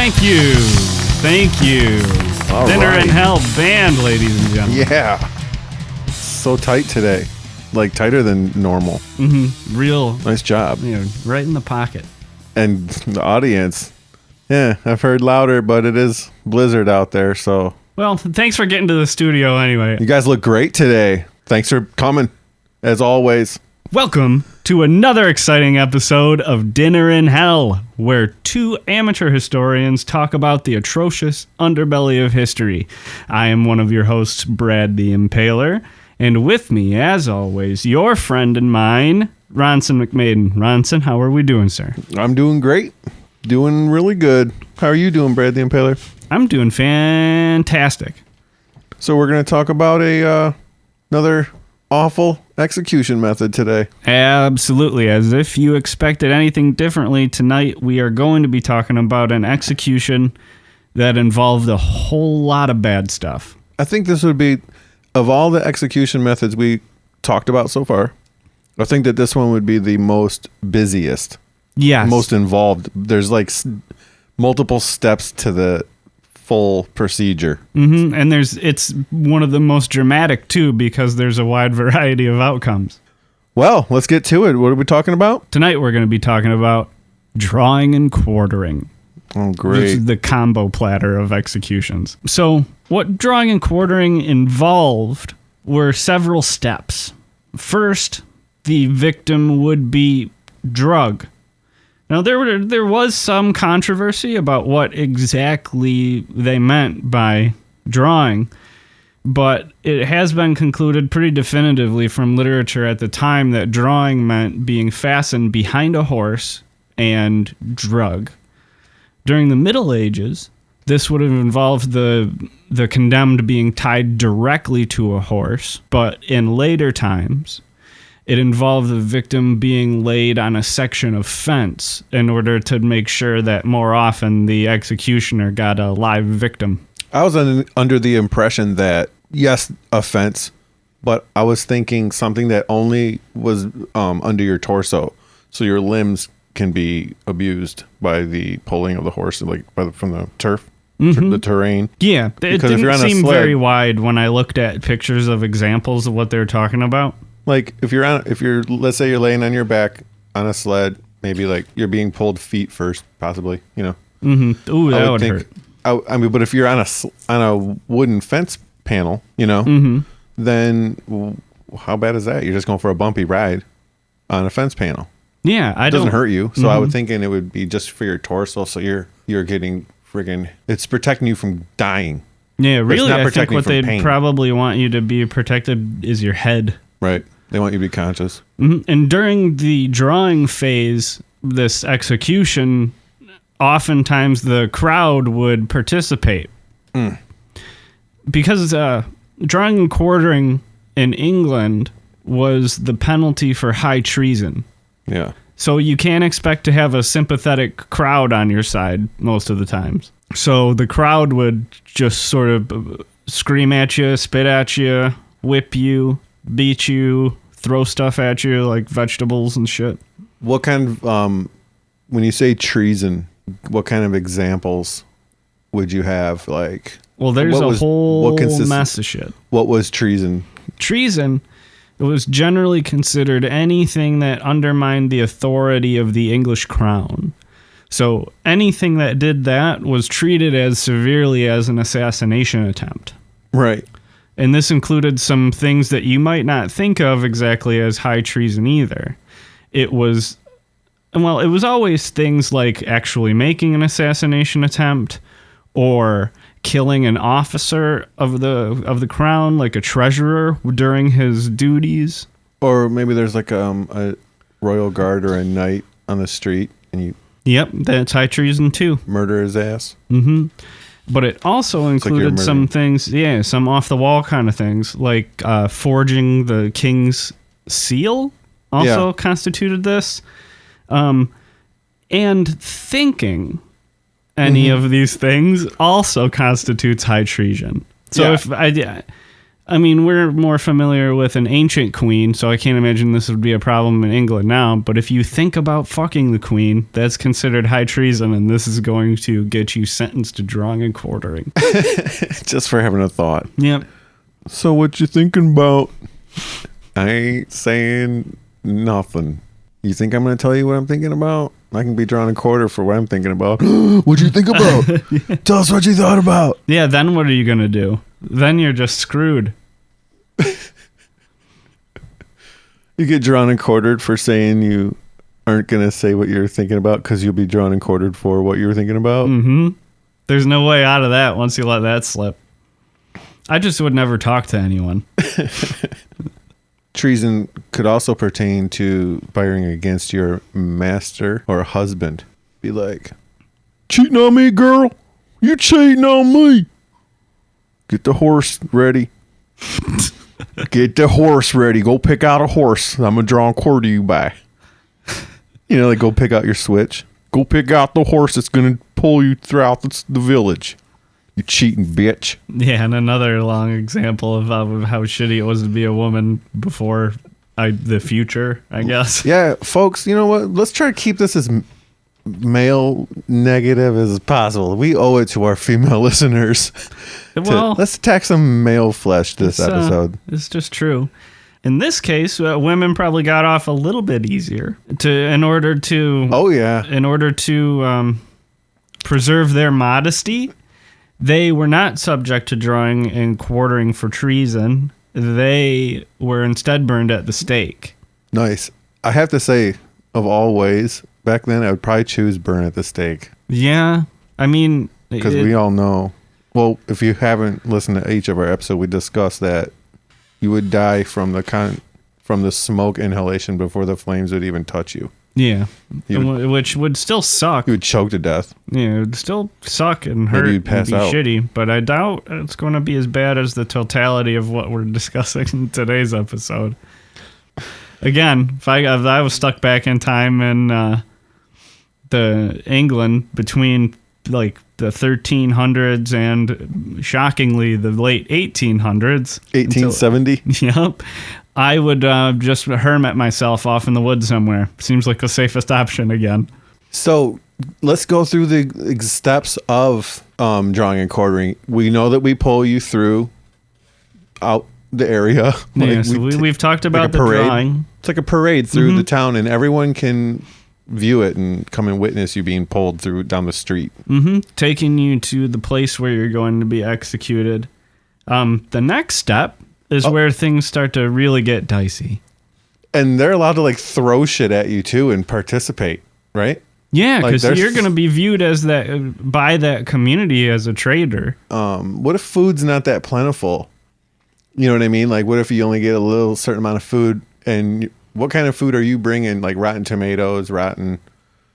Thank you. All Dinner right. in Hell band, ladies and gentlemen. Yeah. So tight today. Like tighter than normal. Mm-hmm. Real, Nice job. right in the pocket. And the audience. Yeah, I've heard louder, but it is blizzard out there, so. Well, thanks for getting to the studio anyway. You guys look great today. Thanks for coming, as always. Welcome to another exciting episode of Dinner in Hell, where two amateur historians talk about the atrocious underbelly of history. I am one of your hosts, Brad the Impaler, and with me, as always, your friend and mine, Ronson McMaiden. Ronson, how are we doing, sir? I'm doing great. Doing really good. How are you doing, Brad the Impaler? I'm doing fantastic. So we're going to talk about another awful execution method today. Absolutely. As if you expected anything differently, tonight we are going to be talking about an execution that involved a whole lot of bad stuff. I think this would be, of all the execution methods we talked about so far, I think that this one would be the most busiest, Yes. most involved. There's like multiple steps to the full procedure. Mm-hmm. And it's one of the most dramatic, too, because there's a wide variety of outcomes. Well, let's get to it. What are we talking about? Tonight we're going to be talking about drawing and quartering. Oh, This great. is the combo platter of executions. So what drawing and quartering involved were several steps. First, the victim would be drugged. Now, there was some controversy about what exactly they meant by drawing, but it has been concluded pretty definitively from literature at the time that drawing meant being fastened behind a horse and drug. During the Middle Ages, this would have involved the condemned being tied directly to a horse, but in later times, it involved the victim being laid on a section of fence in order to make sure that more often the executioner got a live victim. I was under the impression that, yes, a fence, but I was thinking something that only was under your torso, so your limbs can be abused by the pulling of the horse, like from the turf, the terrain. Yeah, it Because if you're didn't on a seem sled- very wide when I looked at pictures of examples of what they were talking about. Like if you're let's say you're laying on your back on a sled, maybe like you're being pulled feet first, possibly, you know. Mm-hmm. Ooh, that would hurt. I mean, but if you're on a wooden fence panel, you know, then how bad is that? You're just going for a bumpy ride on a fence panel. Yeah, It doesn't hurt you, so I would think it would be just for your torso. So you're getting friggin'. It's protecting you from dying. Yeah, really, not I think protecting what from they'd pain. probably want you to be protected is your head. Right? They want you to be conscious. And during the drawing phase, this execution, oftentimes the crowd would participate. Because drawing and quartering in England was the penalty for high treason. Yeah. So you can't expect to have a sympathetic crowd on your side most of the times. So the crowd would just sort of scream at you, spit at you, whip you, beat you, throw stuff at you like vegetables and shit. What kind of when you say treason, what kind of examples would you have? Like, Well, there's what a was- whole what consisted- mess of shit. what was treason? Treason, it was generally considered anything that undermined the authority of the English crown. So anything that did that was treated as severely as an assassination attempt. Right. And this included some things that you might not think of exactly as high treason either. It was always things like actually making an assassination attempt or killing an officer of the crown, like a treasurer during his duties. Or maybe there's like a royal guard or a knight on the street, and you Yep, that's high treason too. murder his ass. But it also like you're included some murdering. things, some off-the-wall kind of things, like forging the king's seal also constituted this. And thinking any of these things also constitutes high treason. So Yeah. if I mean, we're more familiar with an ancient queen, so I can't imagine this would be a problem in England now. But if you think about fucking the queen, that's considered high treason, and this is going to get you sentenced to drawing and quartering. Just for having a thought. Yep. So what you thinking about? I ain't saying nothing. You think I'm going to tell you what I'm thinking about? I can be drawing a quarter for what I'm thinking about. What'd you think about? Yeah. Tell us what you thought about. Yeah, then what are you going to do? Then you're just screwed. You get drawn and quartered for saying you aren't going to say what you're thinking about because you'll be drawn and quartered for what you were thinking about. Mm-hmm. There's no way out of that once you let that slip. I just would never talk to anyone. Treason could also pertain to firing against your master or husband. Be like, cheating on me, girl? You cheating on me? Get the horse ready. Get the horse ready. Go pick out a horse. I'm going to draw a quarter you by. You know, like go pick out your switch. Go pick out the horse that's going to pull you throughout the village. You cheating bitch. Yeah, and another long example of how shitty it was to be a woman before the future, I guess. Yeah, folks, you know what? Let's try to keep this as male negative as possible. We owe it to our female listeners. Well, let's attack some male flesh this episode. It's just true. In this case, women probably got off a little bit easier in order to preserve their modesty. They were not subject to drawing and quartering for treason. They were instead burned at the stake. Nice. I have to say, of all ways, back then I would probably choose burn at the stake. Yeah. I mean... Because we all know... Well, if you haven't listened to each of our episodes, we discussed that you would die from the smoke inhalation before the flames would even touch you. Yeah, which would still suck. You would choke to death. Yeah, it would still suck and hurt. Maybe you'd pass out. Shitty, but I doubt it's going to be as bad as the totality of what we're discussing in today's episode. Again, if I was stuck back in time in the England between like the 1300s and shockingly the late 1800s. 1870? Yep. I would just hermit myself off in the woods somewhere. Seems like the safest option again. So let's go through the steps of drawing and quartering. We know that we pull you through out the area. Yeah, so we've talked about the drawing. It's like a parade through the town, and everyone can view it and come and witness you being pulled through down the street. Mm-hmm. Taking you to the place where you're going to be executed. The next step is where things start to really get dicey. And they're allowed to like throw shit at you too and participate, right? Yeah, because you're going to be viewed as by that community as a traitor. What if food's not that plentiful? You know what I mean? Like, what if you only get a little certain amount of food? And what kind of food are you bringing? Like rotten tomatoes, rotten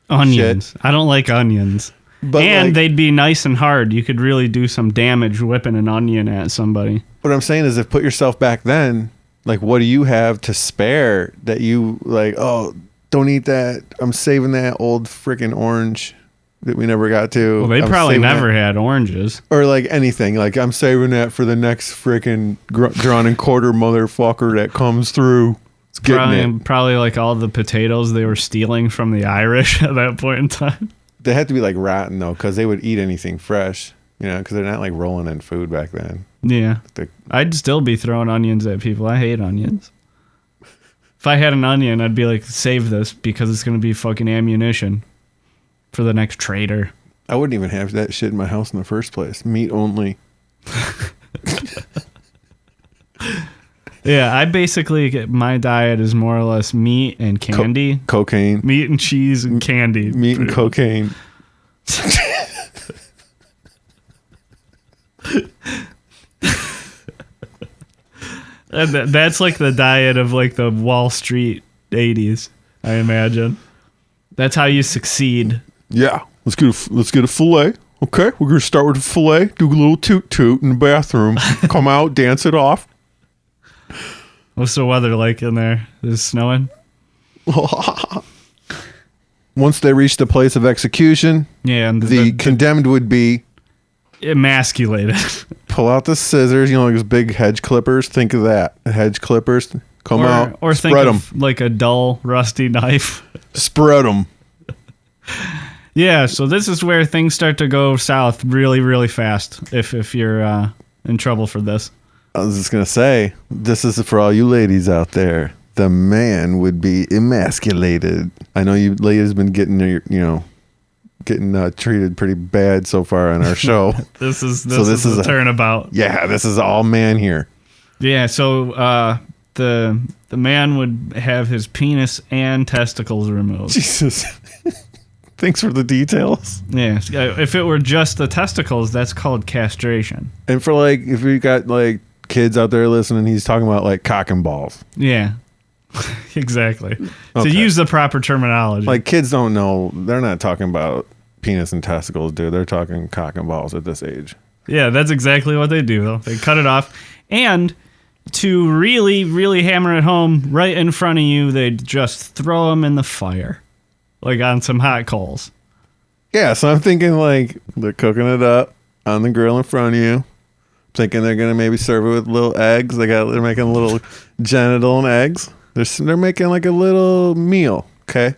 onions. Shit? I don't like onions. And they'd be nice and hard. You could really do some damage whipping an onion at somebody. What I'm saying is, if put yourself back then, like, what do you have to spare that you like? Oh, don't eat that. I'm saving that old freaking orange that we never got to. Well, they probably never had oranges. Or like anything. Like, I'm saving that for the next freaking drawn and quarter motherfucker that comes through. It's probably like all the potatoes they were stealing from the Irish at that point in time. They had to be like rotten though, because they would eat anything fresh, you know, because they're not like rolling in food back then. Yeah. I'd still be throwing onions at people. I hate onions. If I had an onion, I'd be like, save this because it's going to be fucking ammunition for the next traitor. I wouldn't even have that shit in my house in the first place. Meat only. Yeah, I basically get my diet is more or less meat and candy. Cocaine. Meat and cheese and candy. Meat and cocaine. And that's like the diet of like the Wall Street 80s, I imagine. That's how you succeed. Yeah, let's get a fillet. Okay, we're gonna start with a fillet. Do a little toot in the bathroom. Come out, dance it off. What's the weather like in there? Is it snowing? Once they reach the place of execution, yeah, and the condemned would be emasculated. Pull out the scissors, like those big hedge clippers. Think of that. Hedge clippers. Come out. Or think spread of like a dull, rusty knife. Spread them. Yeah, so this is where things start to go south really, really fast if you're in trouble for this. I was just going to say, this is for all you ladies out there. The man would be emasculated. I know you ladies been getting treated pretty bad so far on our show. This is a turnabout. Yeah, this is all man here. Yeah, so the man would have his penis and testicles removed. Jesus. Thanks for the details. Yeah, if it were just the testicles, that's called castration. And for if we got kids out there listening, he's talking about cock and balls. Yeah, exactly. Okay. To use the proper terminology. Kids don't know. They're not talking about penis and testicles, dude. They're talking cock and balls at this age. Yeah, that's exactly what they do, though. They cut it off. And to really, really hammer it home right in front of you, they just throw them in the fire. On some hot coals. Yeah, so I'm thinking they're cooking it up on the grill in front of you. Thinking they're gonna maybe serve it with little eggs. They're making little genital and eggs. They're making a little meal. Okay.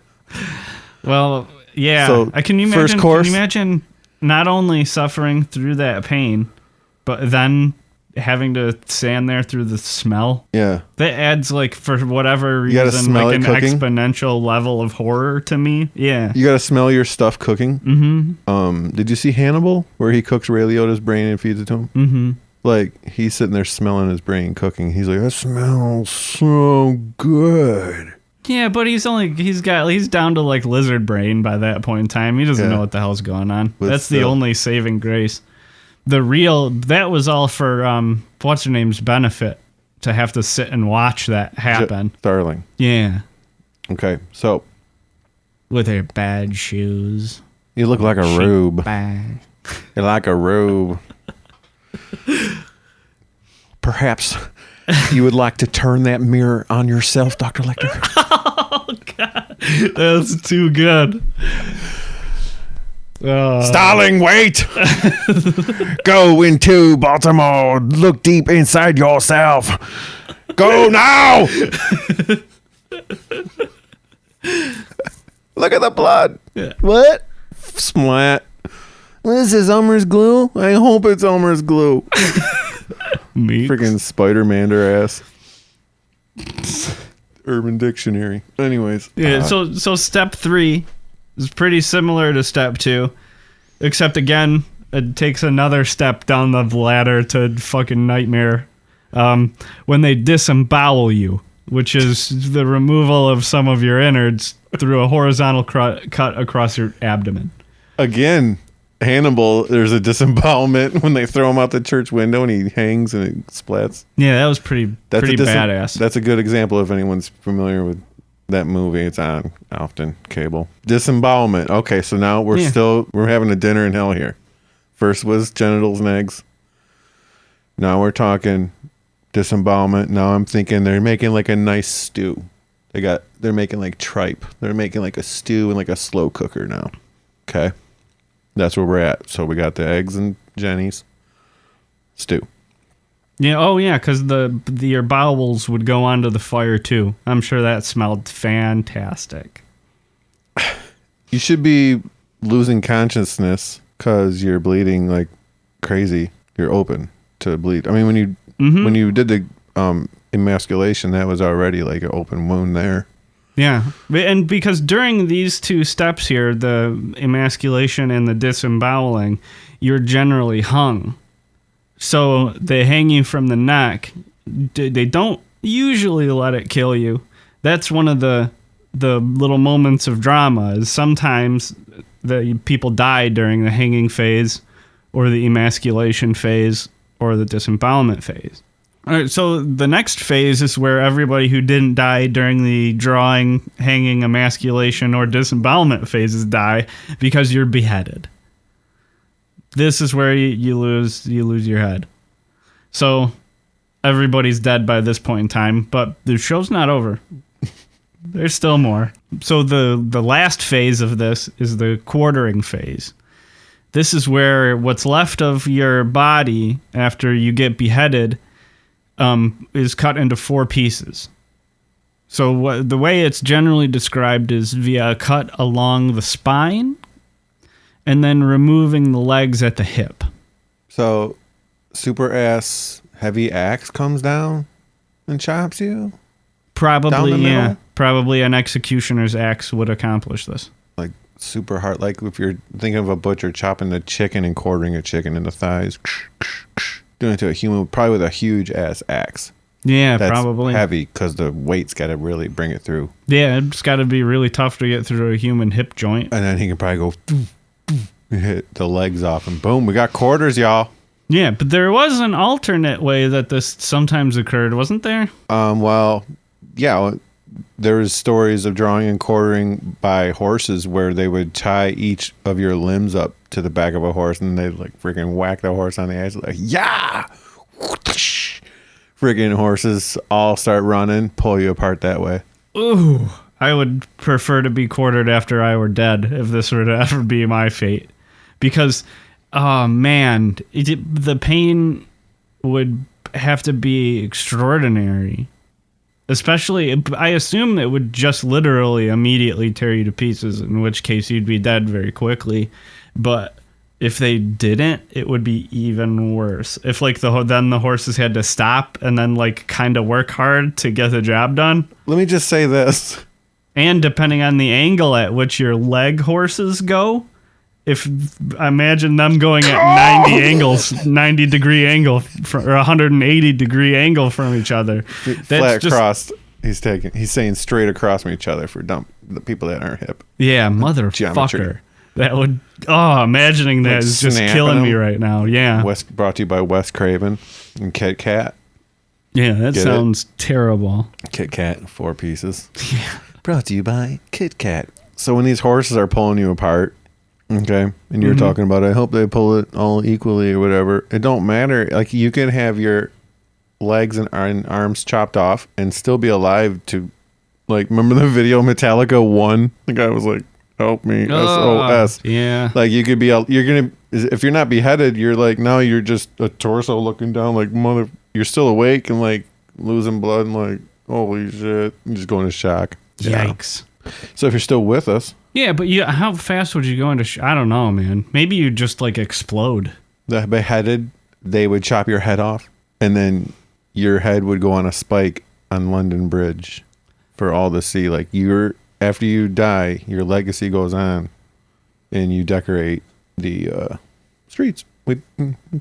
Well, yeah. So can you imagine? First course. Can you imagine not only suffering through that pain, but then having to stand there through the smell? Yeah. That adds for whatever You gotta reason smell an it cooking? exponential level of horror to me. Yeah. You gotta smell your stuff cooking. Mm-hmm. Did you see Hannibal where he cooks Ray Liotta's brain and feeds it to him? Mm-hmm. He's sitting there smelling his brain cooking. He's like, that smells so good. Yeah, but he's down to lizard brain by that point in time. He doesn't know what the hell's going on. That's the only saving grace. That was all for what's her name's benefit, to have to sit and watch that happen. Darling. Yeah. Okay, so with her bad shoes. You look like a rube. Bag. You're like a rube. Perhaps you would like to turn that mirror on yourself, Dr. Lecter. Oh, God. That's too good. Starling, wait! Go into Baltimore. Look deep inside yourself. Go now! Look at the blood. Yeah. What? Splat. This is Elmer's glue? I hope it's Elmer's glue. Meat. Freaking Spider-Mander ass. Urban Dictionary. Anyways. Yeah, so step 3 is pretty similar to step 2, except again, it takes another step down the ladder to fucking nightmare. When they disembowel you, which is the removal of some of your innards through a horizontal cut across your abdomen. Again, Hannibal, there's a disembowelment when they throw him out the church window and he hangs and it splats. Yeah, that was pretty badass. That's a good example if anyone's familiar with that movie. It's on often cable. Disembowelment. Okay, so now we're having a dinner in hell here. First was genitals and eggs. Now we're talking disembowelment. Now I'm thinking they're making a nice stew. They're making tripe. They're making a stew in a slow cooker now. Okay. That's where we're at. So we got the eggs and Jenny's stew. Yeah. Oh, yeah. Because your bowels would go onto the fire too. I'm sure that smelled fantastic. You should be losing consciousness because you're bleeding like crazy. You're open to bleed. I mean, when you did the emasculation, that was already an open wound there. Yeah, and because during these 2 steps here, the emasculation and the disemboweling, you're generally hung. So they hang you from the neck. They don't usually let it kill you. That's one of the little moments of drama, is sometimes the people die during the hanging phase or the emasculation phase or the disembowelment phase. All right, so the next phase is where everybody who didn't die during the drawing, hanging, emasculation, or disembowelment phases die because you're beheaded. This is where you lose your head. So everybody's dead by this point in time, but the show's not over. There's still more. So the last phase of this is the quartering phase. This is where what's left of your body after you get beheaded is cut into 4 pieces. So the way it's generally described is via a cut along the spine and then removing the legs at the hip. So super ass heavy axe comes down and chops you? Probably, yeah. Probably an executioner's axe would accomplish this. Like super hard. Like if you're thinking of a butcher chopping a chicken and quartering a chicken into thighs. Doing it to a human, probably with a huge ass axe. Yeah, That's probably heavy because the weight's got to really bring it through. Yeah, it's got to be really tough to get through a human hip joint. And then he can probably go hit the legs off and boom, we got quarters, y'all. Yeah, but there was an alternate way that this sometimes occurred, wasn't there? Well, yeah, there was stories of drawing and quartering by horses where they would tie each of your limbs up to the back of a horse and they'd like freaking whack the horse on the ass like, yeah! Friggin' horses all start running, pull you apart that way. Ooh, I would prefer to be quartered after I were dead if this were to ever be my fate. Because, oh man, the pain would have to be extraordinary. Especially, I assume it would just literally immediately tear you to pieces, in which case you'd be dead very quickly. But if they didn't, it would be even worse. If like then the horses had to stop and then like kind of work hard to get the job done. Let me just say this. And depending on the angle at which your leg horses go, imagine them going at 90 degree angle or 180 degree angle from each other. Flat crossed. He's saying straight across from each other for the people that aren't hip. Yeah, motherfucker. Geometry. That would, imagining that is just killing me right now. Yeah. Brought to you by Wes Craven and Kit Kat. Yeah, that sounds terrible. Kit Kat, 4 pieces. Yeah. Brought to you by Kit Kat. So when these horses are pulling you apart, okay, and you're talking about, I hope they pull it all equally or whatever, it don't matter. Like you can have your legs and arms chopped off and still be alive to, like, remember the video Metallica 1? The guy was like, help me, SOS. Yeah. Like you could be, if you're not beheaded, you're like, no, you're just a torso looking down like you're still awake and like losing blood and like, holy shit, you just go into shock. Yikes. Yeah. So if you're still with us. Yeah, but how fast would you go into I don't know, man. Maybe you just like explode. The beheaded, they would chop your head off and then your head would go on a spike on London Bridge for all to see. Like after you die, your legacy goes on and you decorate the streets with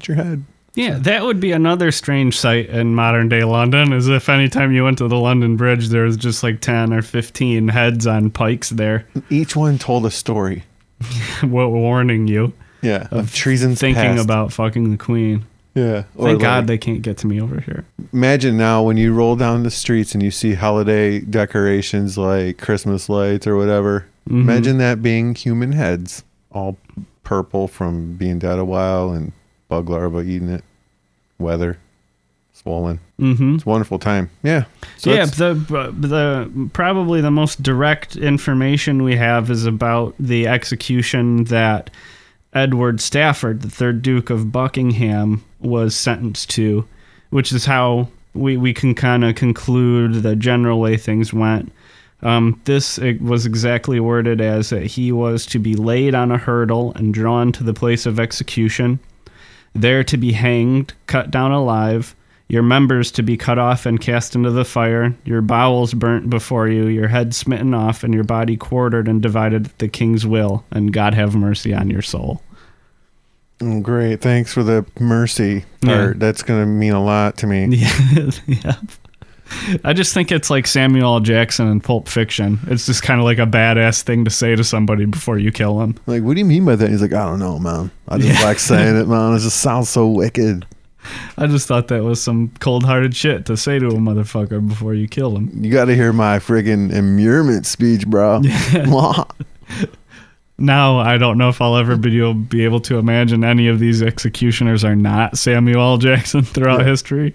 your head. Yeah, that would be another strange sight in modern day London, is if anytime you went to the London Bridge, there was just like 10 or 15 heads on pikes there. Each one told a story. Warning you. Yeah, of treason's thinking past. About fucking the queen. Yeah. Thank God they can't get to me over here. Imagine now when you roll down the streets and you see holiday decorations like Christmas lights or whatever. Mm-hmm. Imagine that being human heads, all purple from being dead a while and bug larva eating it, weather, swollen. Mm-hmm. It's a wonderful time. Yeah. So yeah. The probably the most direct information we have is about the execution that Edward Stafford, the 3rd Duke of Buckingham, was sentenced to, which is how we can kind of conclude the general way things went. It was exactly worded as that he was to be laid on a hurdle and drawn to the place of execution, there to be hanged, cut down alive, your members to be cut off and cast into the fire, your bowels burnt before you, your head smitten off, and your body quartered and divided at the king's will, and God have mercy on your soul. Oh, great. Thanks for the mercy part. Yeah. That's going to mean a lot to me. Yeah. I just think it's like Samuel L. Jackson in Pulp Fiction. It's just kind of like a badass thing to say to somebody before you kill him. Like, what do you mean by that? He's like, I don't know, man. I just like saying it, man. It just sounds so wicked. I just thought that was some cold-hearted shit to say to a motherfucker before you kill him. You got to hear my friggin' immurement speech, bro. Yeah. Now, I don't know if I'll ever be able to imagine any of these executioners are not Samuel L. Jackson throughout history.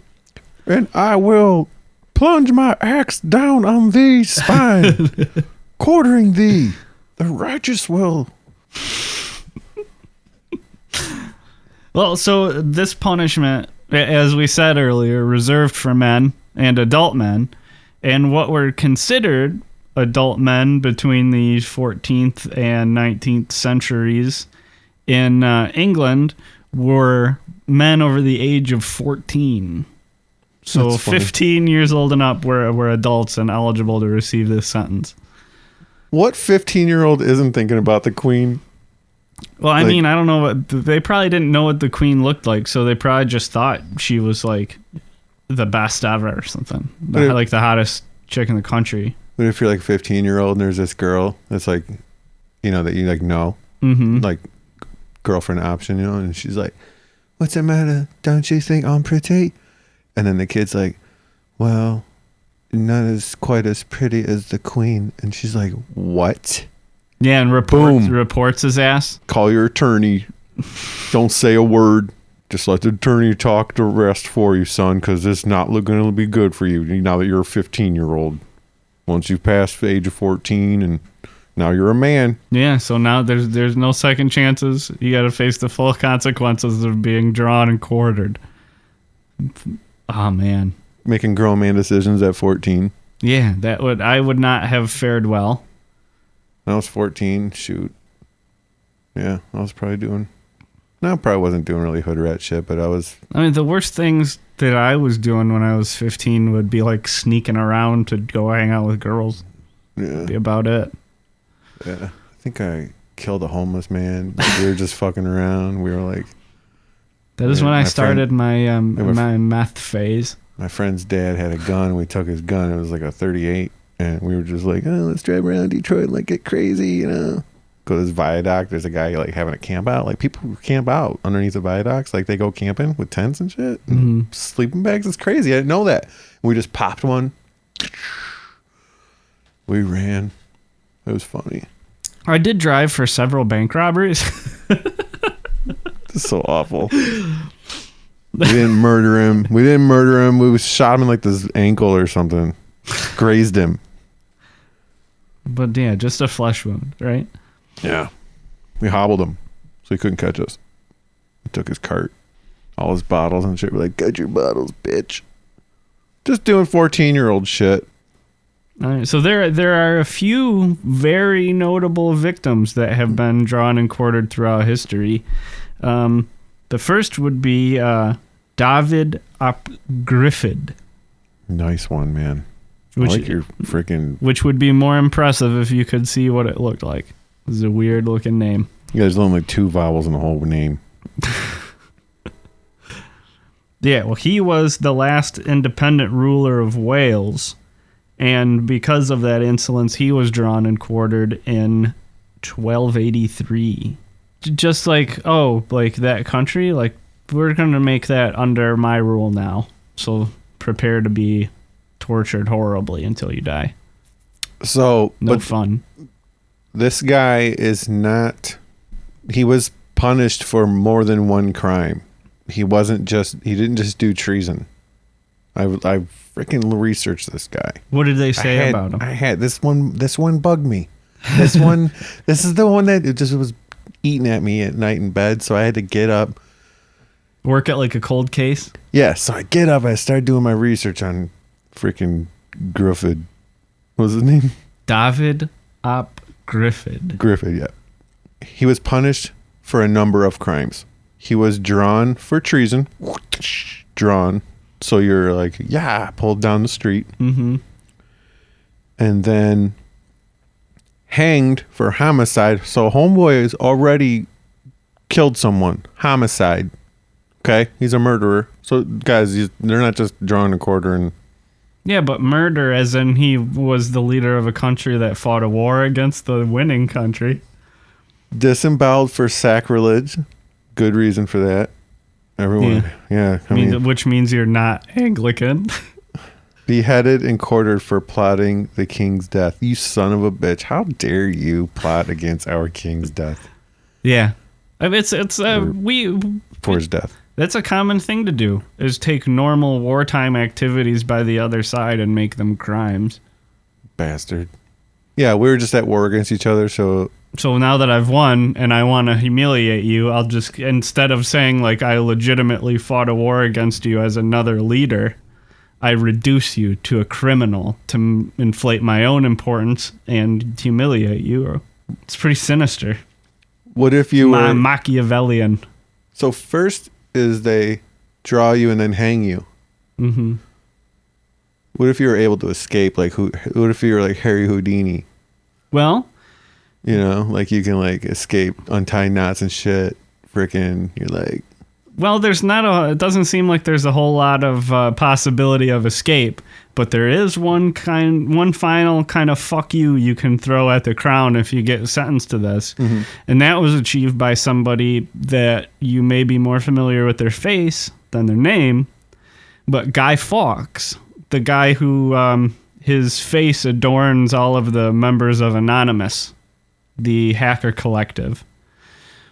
And I will plunge my axe down on thee spine, quartering thee. The righteous will. Well, so this punishment, as we said earlier, reserved for men and adult men, and what were considered adult men between the 14th and 19th centuries in England were men over the age of 14. So That's funny. 15 years old and up were adults and eligible to receive this sentence. What 15-year-old isn't thinking about the queen? Well, I Like- mean, I don't know. They probably didn't know what the queen looked like, so they probably just thought she was like the best ever or something. But Like the hottest chick in the country. But if you're like 15-year-old and there's this girl that's like, that you like know, Mm-hmm. like girlfriend option, and she's like, "What's the matter? Don't you think I'm pretty?" And then the kid's like, "Well, not as quite as pretty as the queen." And she's like, "What? Yeah, and reports his ass. Call your attorney. Don't say a word. Just let the attorney talk the rest for you, son, because it's not going to be good for you now that you're a 15-year-old. Once you've passed the age of 14 and now you're a man." Yeah, so now there's no second chances. You got to face the full consequences of being drawn and quartered. Oh man. Making grown man decisions at 14. Yeah, I would not have fared well. When I was 14, shoot. Yeah, I was probably doing... No, I probably wasn't doing really hood rat shit, but I was... I mean, the worst things that I was doing when I was 15 would be like sneaking around to go hang out with girls. Yeah, Be about it. I think I killed a homeless man. We were just fucking around. We were like... That is Yeah, when I my started my were- my meth phase. My friend's dad had a gun. We took his gun. It was like a 38. And we were just like, "Oh, let's drive around Detroit and like get crazy, Go to this viaduct. There's a guy like having a camp out. Like people who camp out underneath the viaducts. Like they go camping with tents and shit. And sleeping bags. It's crazy. I didn't know that. We just popped one. We ran. It was funny. I did drive for several bank robberies. This is so awful. We didn't murder him. We shot him in like this ankle or something. Grazed him. But yeah, just a flesh wound, right? Yeah. We hobbled him so he couldn't catch us. We took his cart, all his bottles and shit. We're like, "Got your bottles, bitch." Just doing 14-year-old shit. All right, so there are a few very notable victims that have been drawn and quartered throughout history. The first would be David ap Griffith. Nice one, man. Which, I like your freaking... which would be more impressive if you could see what it looked like. This is a weird looking name. You guys only like 2 vowels in the whole name. Yeah, well, he was the last independent ruler of Wales, and because of that insolence, he was drawn and quartered in 1283. Just like, that country, like, we're going to make that under my rule now, so prepare to be tortured horribly until you die. So, No fun. This guy is not... He was punished for more than one crime. He didn't just do treason. I freaking researched this guy. What did they say about him? I had this one bugged me. This is the one that it just was eating at me at night in bed, so I had to get up. Work at like a cold case? Yeah, so I get up, I started doing my research on freaking Griffith. What was his name? David ap Griffith. Griffith, yeah. He was punished for a number of crimes. He was drawn for treason. Drawn. So you're like, yeah, pulled down the street. Mm-hmm. And then hanged for homicide. So homeboy has already killed someone. Homicide. Okay? He's a murderer. So guys, they're not just drawn and quartering. Yeah, but murder as in he was the leader of a country that fought a war against the winning country. Disemboweled for sacrilege. Good reason for that. Everyone, yeah. I mean, which means you're not Anglican. beheaded and quartered for plotting the king's death. You son of a bitch! How dare you plot against our king's death? Yeah, I mean, For his death. That's a common thing to do, is take normal wartime activities by the other side and make them crimes. Bastard. Yeah, we were just at war against each other, so So now that I've won and I want to humiliate you, I'll just, instead of saying like I legitimately fought a war against you as another leader, I reduce you to a criminal to inflate my own importance and humiliate you. It's pretty sinister. What if you were Machiavellian? So first is they draw you and then hang you. Mm-hmm. What if you were able to escape? Like what if you were like Harry Houdini? Well, you know, like you can like escape, untie knots and shit. Freaking, you're like. Well, it doesn't seem like there's a whole lot of possibility of escape, but there is one final kind of fuck you can throw at the crown if you get sentenced to this. Mm-hmm. And that was achieved by somebody that you may be more familiar with their face than their name, but Guy Fawkes, the guy who his face adorns all of the members of Anonymous, the hacker collective.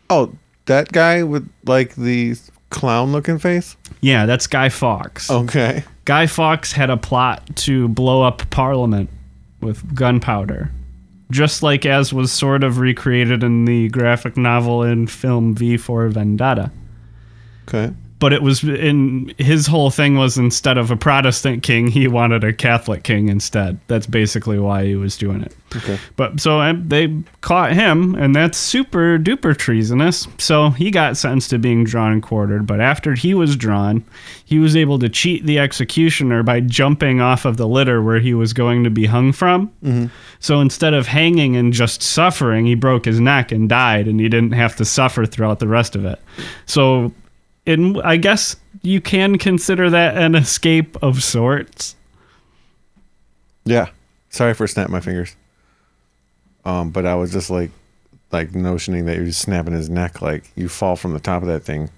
Oh, that guy with like the clown looking face? Yeah, that's Guy Fawkes. Okay. Guy Fawkes had a plot to blow up Parliament with gunpowder, just like as was sort of recreated in the graphic novel and film V for Vendetta. Okay. But it was his whole thing was instead of a Protestant king, he wanted a Catholic king instead. That's basically why he was doing it. Okay. But so they caught him, and that's super duper treasonous. So he got sentenced to being drawn and quartered. But after he was drawn, he was able to cheat the executioner by jumping off of the litter where he was going to be hung from. Mm-hmm. So instead of hanging and just suffering, he broke his neck and died, and he didn't have to suffer throughout the rest of it. So I guess you can consider that an escape of sorts. Yeah. Sorry for snapping my fingers. But I was just like notioning that you're just snapping his neck, like you fall from the top of that thing.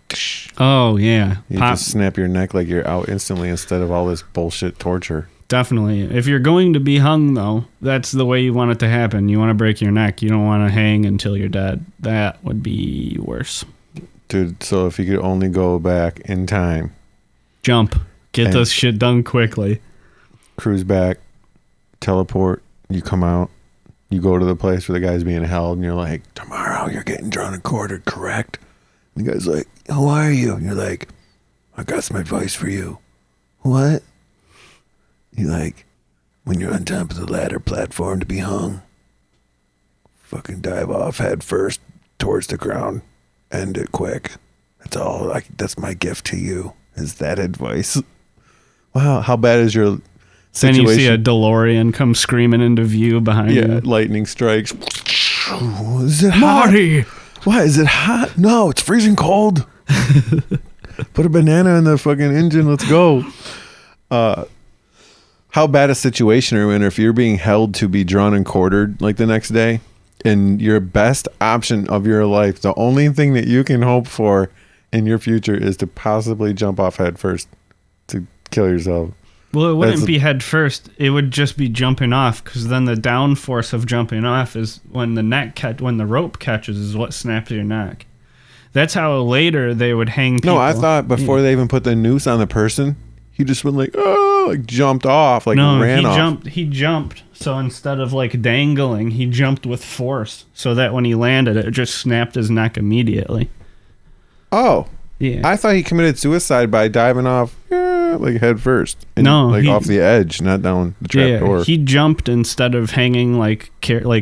Oh yeah. You just snap your neck like you're out instantly instead of all this bullshit torture. Definitely. If you're going to be hung, though, that's the way you want it to happen. You want to break your neck. You don't want to hang until you're dead. That would be worse. Dude, so if you could only go back in time. Jump. Get this shit done quickly. Cruise back. Teleport. You come out. You go to the place where the guy's being held, and you're like, tomorrow you're getting drawn and quartered, correct? And the guy's like, who are you? And you're like, I got some advice for you. What? You're like, when you're on top of the ladder platform to be hung, fucking dive off head first towards the ground. End it quick. That's all. That's my gift to you. Is that advice? Wow, how bad is your situation? Then you see a DeLorean come screaming into view behind you. Yeah, lightning strikes. Is it Marty! Hot? What, is it hot? No, it's freezing cold. Put a banana in the fucking engine. Let's go. How bad a situation are you in if you're being held to be drawn and quartered like the next day? And your best option of your life, the only thing that you can hope for in your future is to possibly jump off head first to kill yourself. Well, it wouldn't be head first. It would just be jumping off, because then the down force of jumping off is when the rope catches is what snaps your neck. That's how later they would hang people. No, I thought before they even put the noose on the person, he just went like, oh, like jumped off, like ran off. He jumped. So instead of like dangling, he jumped with force, so that when he landed, it just snapped his neck immediately. Oh, yeah. I thought he committed suicide by diving off, like head first. And, no, off the edge, not down the trap door. He jumped instead of hanging like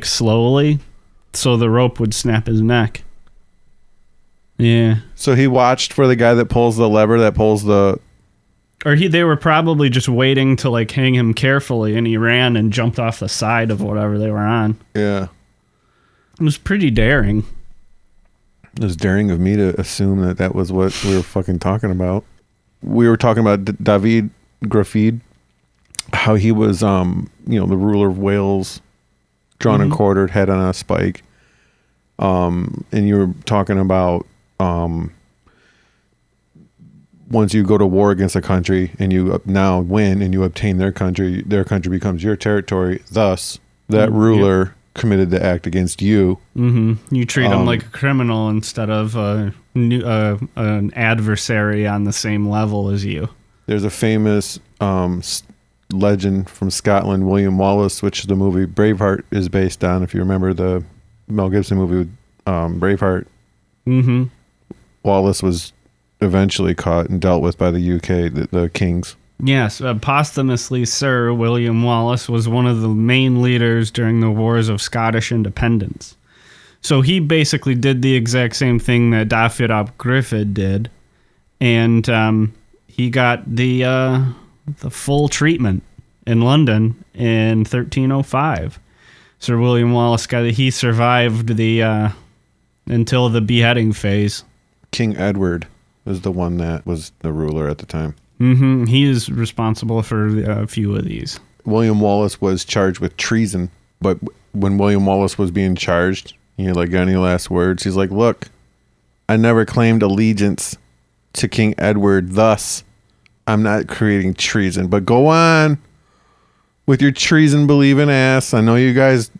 slowly, so the rope would snap his neck. Yeah. So he watched for the guy that pulls the lever that pulls the. Or they were probably just waiting to like hang him carefully, and he ran and jumped off the side of whatever they were on. Yeah. It was pretty daring. It was daring of me to assume that was what we were fucking talking about. We were talking about David Graffid, how he was, the ruler of Wales, drawn and quartered, head on a spike. And you were talking about once you go to war against a country and you now win and you obtain their country becomes your territory. Thus, that ruler committed the act against you. Mm-hmm. You treat him like a criminal instead of an adversary on the same level as you. There's a famous legend from Scotland, William Wallace, which the movie Braveheart is based on. If you remember the Mel Gibson movie with Braveheart. Mm-hmm. Wallace was eventually caught and dealt with by the UK, the Kings. Yes, posthumously, Sir William Wallace was one of the main leaders during the Wars of Scottish Independence. So he basically did the exact same thing that Dafydd ap Gruffudd did, and he got the full treatment in London in 1305. Sir William Wallace he survived the until the beheading phase. King Edward was the one that was the ruler at the time. Mm-hmm. He is responsible for a few of these. William Wallace was charged with treason, but when William Wallace was being charged, like, any last words? He's like, look, I never claimed allegiance to King Edward, thus I'm not creating treason. But go on with your treason-believing ass. I know you guys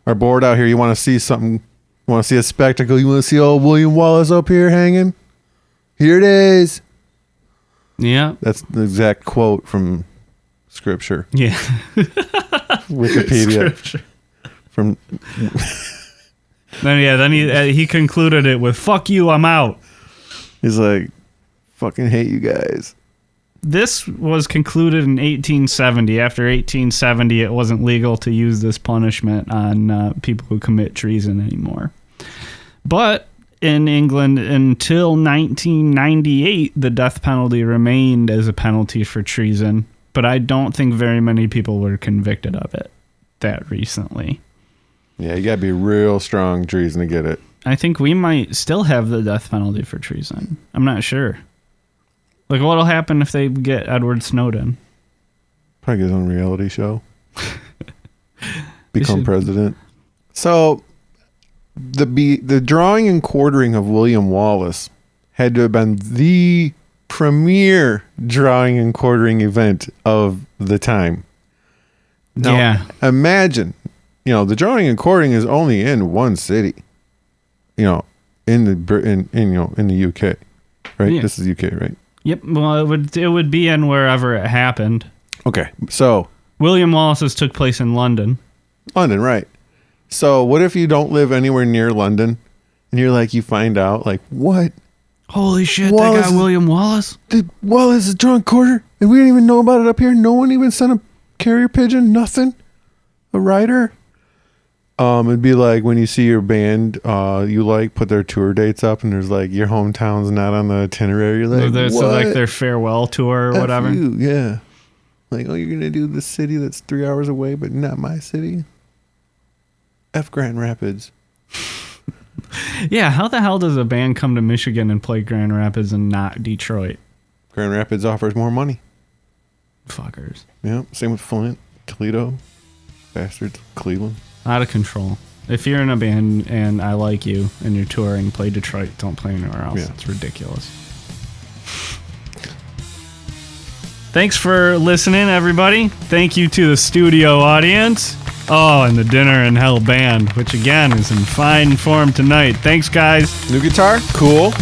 are bored out here. You want to see something. You want to see a spectacle. You want to see old William Wallace up here hanging? Here it is. Yeah. That's the exact quote from Scripture. Yeah. Wikipedia. Scripture. From... Then he concluded it with, fuck you, I'm out. He's like, fucking hate you guys. This was concluded in 1870. After 1870, it wasn't legal to use this punishment on people who commit treason anymore. But in England, until 1998, the death penalty remained as a penalty for treason. But I don't think very many people were convicted of it that recently. Yeah, you gotta be real strong treason to get it. I think we might still have the death penalty for treason. I'm not sure. Like, what'll happen if they get Edward Snowden? Probably get his own reality show. Become president. So, the drawing and quartering of William Wallace had to have been the premier drawing and quartering event of the time. Now, yeah. Imagine, the drawing and quartering is only in one city. In the UK, right? Yeah. This is UK, right? Yep. Well, it would be in wherever it happened. Okay, so William Wallace's took place in London. London, right? So what if you don't live anywhere near London, and you find out, like, what? Holy shit! Wallace, that guy William Wallace. Wallace is a drunk quarter, and we didn't even know about it up here. No one even sent a carrier pigeon. Nothing. A rider. It'd be like when you see your band, put their tour dates up, and there's like your hometown's not on the itinerary. You're like, what? So like their farewell tour or whatever. Yeah. Like, you're gonna do the city that's 3 hours away, but not my city. F Grand Rapids. Yeah, how the hell does a band come to Michigan and play Grand Rapids and not Detroit? Grand Rapids offers more money. Fuckers. Yeah, same with Flint, Toledo, bastards, Cleveland. Out of control. If you're in a band and I like you and you're touring, play Detroit. Don't play anywhere else. Yeah. It's ridiculous. Thanks for listening, everybody. Thank you to the studio audience. Oh, and the Dinner in Hell band, which again is in fine form tonight. Thanks, guys. New guitar? Cool.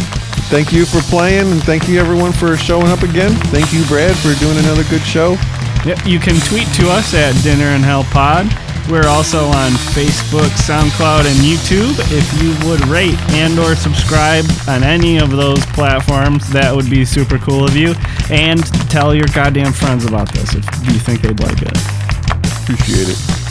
Thank you for playing, and thank you, everyone, for showing up again. Thank you, Brad, for doing another good show. Yep, you can tweet to us at Dinner in Hell Pod. We're also on Facebook, SoundCloud, and YouTube. If you would rate and or subscribe on any of those platforms, that would be super cool of you. And tell your goddamn friends about this if you think they'd like it. Appreciate it.